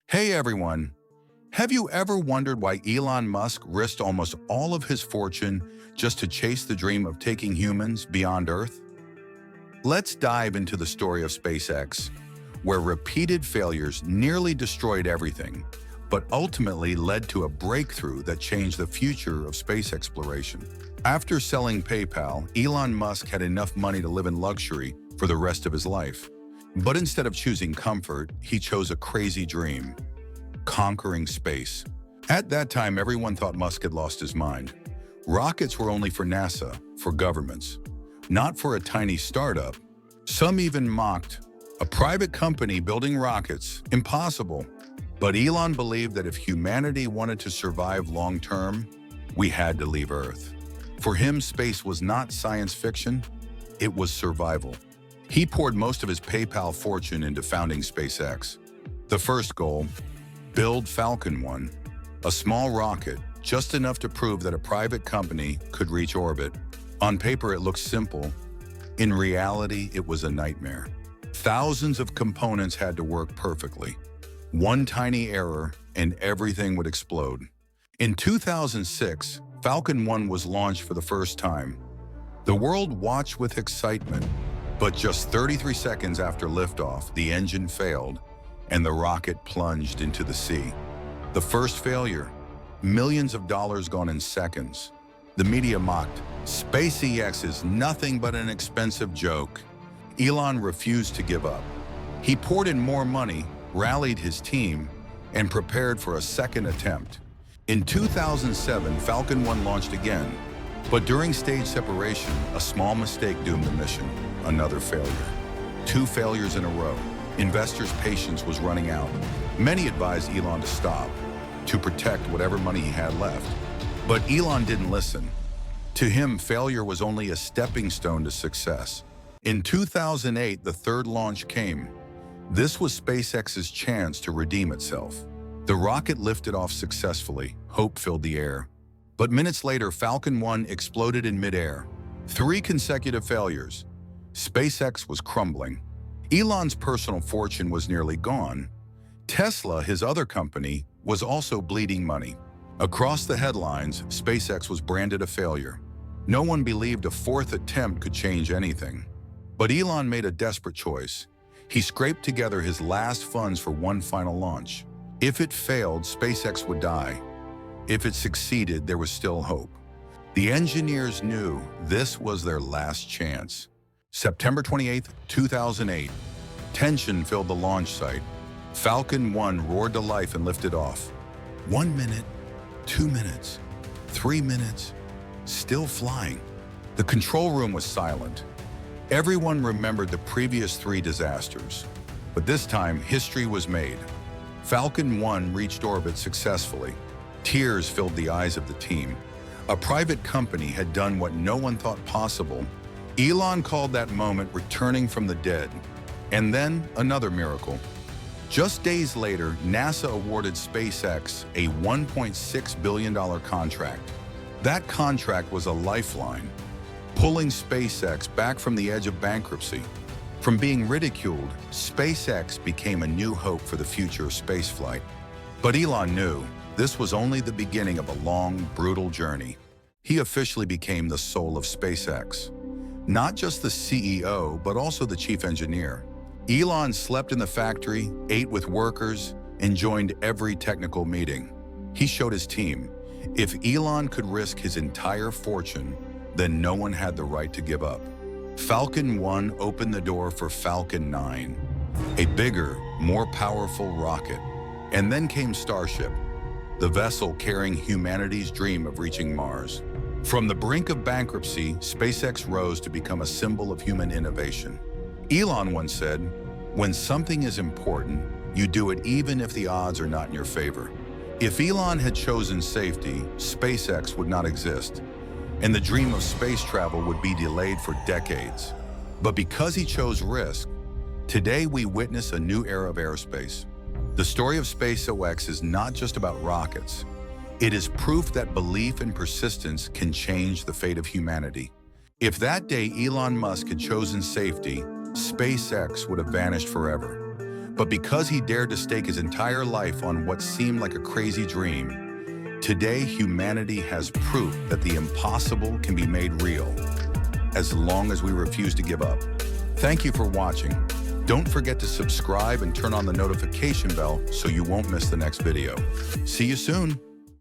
Hey everyone! Have you ever wondered why Elon Musk risked almost all of his fortune just to chase the dream of taking humans beyond Earth? Let's dive into the story of SpaceX, where repeated failures nearly destroyed everything, but ultimately led to a breakthrough that changed the future of space exploration. After selling PayPal, Elon Musk had enough money to live in luxury for the rest of his life. But instead of choosing comfort, he chose a crazy dream: conquering space. At that time, everyone thought Musk had lost his mind. Rockets were only for NASA, for governments, not for a tiny startup. Some even mocked a private company building rockets, impossible. But Elon believed that if humanity wanted to survive long-term, we had to leave Earth. For him, space was not science fiction, it was survival. He poured most of his PayPal fortune into founding SpaceX. The first goal: build Falcon 1, a small rocket, just enough to prove that a private company could reach orbit. On paper, it looked simple. In reality, it was a nightmare. Thousands of components had to work perfectly. One tiny error, and everything would explode. In 2006, Falcon 1 was launched for the first time. The world watched with excitement, but just 33 seconds after liftoff, the engine failed, and the rocket plunged into the sea. The first failure, millions of dollars gone in seconds. The media mocked, SpaceX is nothing but an expensive joke. Elon refused to give up. He poured in more money, rallied his team, and prepared for a second attempt. In 2007, Falcon 1 launched again, but during stage separation, a small mistake doomed the mission. Another failure. 2 failures in a row. Investors' patience was running out. Many advised Elon to stop, to protect whatever money he had left. But Elon didn't listen. To him, failure was only a stepping stone to success. In 2008, the third launch came. This was SpaceX's chance to redeem itself. The rocket lifted off successfully. Hope filled the air. But minutes later, Falcon 1 exploded in midair. 3 consecutive failures. SpaceX was crumbling. Elon's personal fortune was nearly gone. Tesla, his other company, was also bleeding money. Across the headlines, SpaceX was branded a failure. No one believed a fourth attempt could change anything. But Elon made a desperate choice. He scraped together his last funds for one final launch. If it failed, SpaceX would die. If it succeeded, there was still hope. The engineers knew this was their last chance. September 28, 2008. Tension filled the launch site. Falcon 1 roared to life and lifted off. 1 minute, 2 minutes, 3 minutes, still flying. The control room was silent. Everyone remembered the previous 3 disasters, but this time history was made. Falcon 1 reached orbit successfully. Tears filled the eyes of the team. A private company had done what no one thought possible. Elon called that moment returning from the dead. And then another miracle. Just days later, NASA awarded SpaceX a $1.6 billion contract. That contract was a lifeline, pulling SpaceX back from the edge of bankruptcy. From being ridiculed, SpaceX became a new hope for the future of spaceflight. But Elon knew this was only the beginning of a long, brutal journey. He officially became the soul of SpaceX. Not just the CEO, but also the chief engineer. Elon slept in the factory, ate with workers, and joined every technical meeting. He showed his team, if Elon could risk his entire fortune, then no one had the right to give up. Falcon 1 opened the door for Falcon 9, a bigger, more powerful rocket. And then came Starship, the vessel carrying humanity's dream of reaching Mars. From the brink of bankruptcy, SpaceX rose to become a symbol of human innovation. Elon once said, "When something is important, you do it even if the odds are not in your favor." If Elon had chosen safety, SpaceX would not exist, and the dream of space travel would be delayed for decades. But because he chose risk, today we witness a new era of aerospace. The story of SpaceX is not just about rockets. It is proof that belief and persistence can change the fate of humanity. If that day Elon Musk had chosen safety, SpaceX would have vanished forever. But because he dared to stake his entire life on what seemed like a crazy dream, today humanity has proof that the impossible can be made real, as long as we refuse to give up. Thank you for watching. Don't forget to subscribe and turn on the notification bell so you won't miss the next video. See you soon.